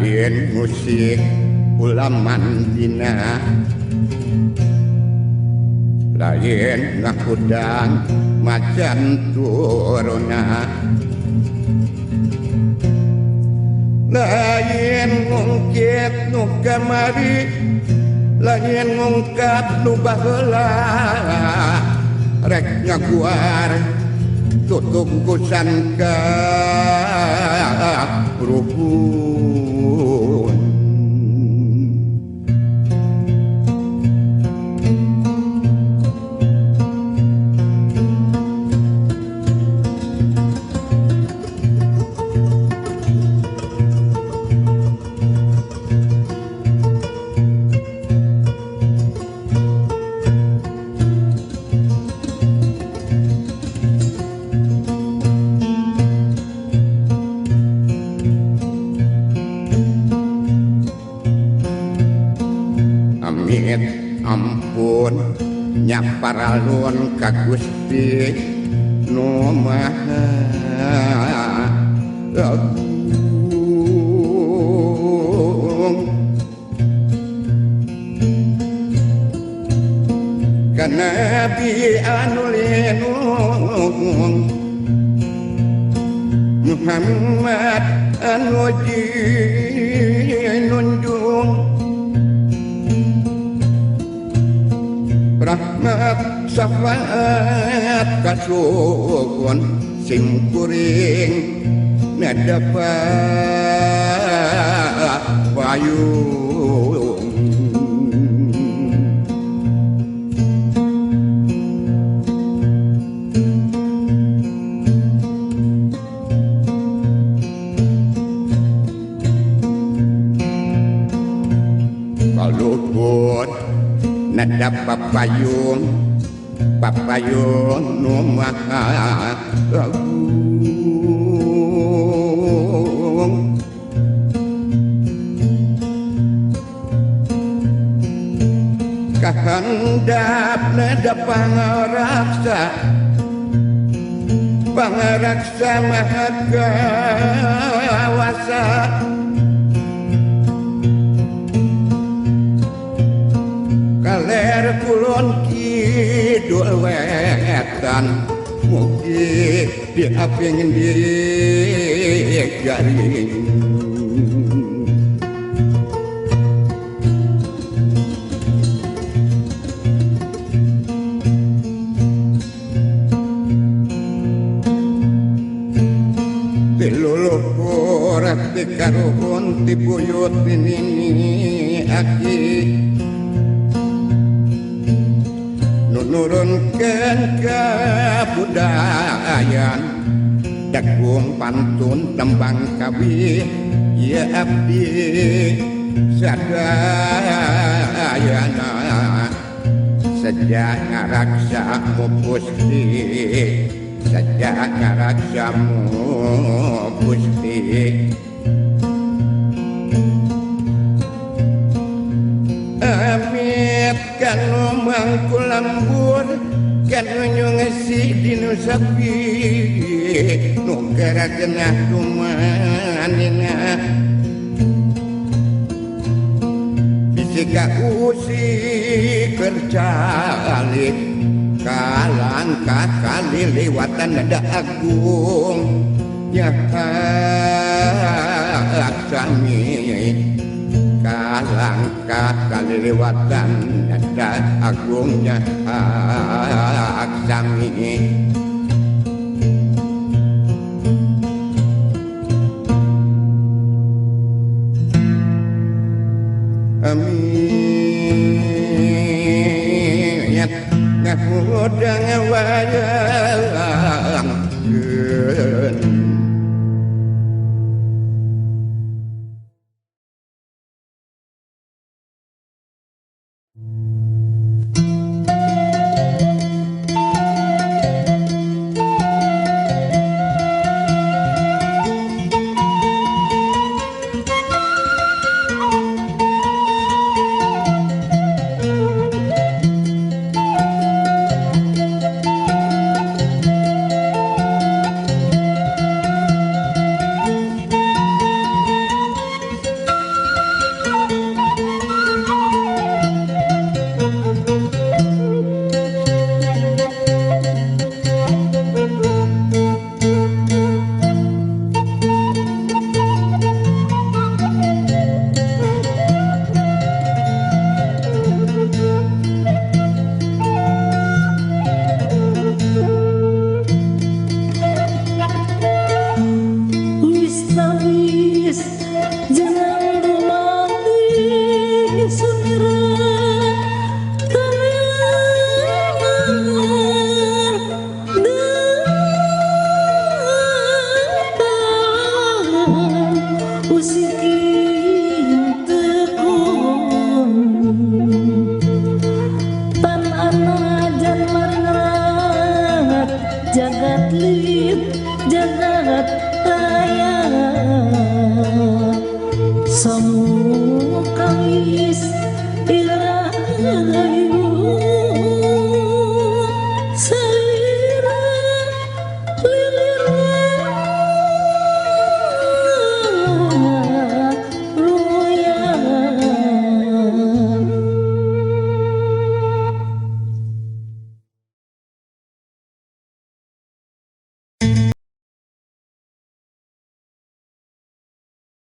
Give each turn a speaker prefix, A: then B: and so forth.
A: lain musik ulaman dina lain ngakudang macan turuna lain ngungkit nu kamari lain ngungkap nu baheula rek ngaguar tutup kusan ka rukun ampun nyaparalun ka Gusti nu Maha Agung ka Nabi anu linung Muhammad anu jinunjung rahmat syafaat kasuhun simkuring nadapat payung kalupun nada papayun nu Maha Agung kahandap nada pangaraksa Maha Kawasa kaler kulon kidul wetan mugi diapingin digaring tiluluhur tikaruhun tibuyut ini aki nurunkan kebudayaan dagung pantun tembang kawi ya abdi sadayana sejak ngaraksamu Gusti sejak ngaraksamu Gusti amit kanu mangkul lambur kanu nyongesi dinu sapi nu gara genah kumanina bisika usi kerjalik kalangkah kali lewatan nada agung ya aksami kalangkah kali lewatan nada agungnya aksami amin ngahudang wayang
B: geus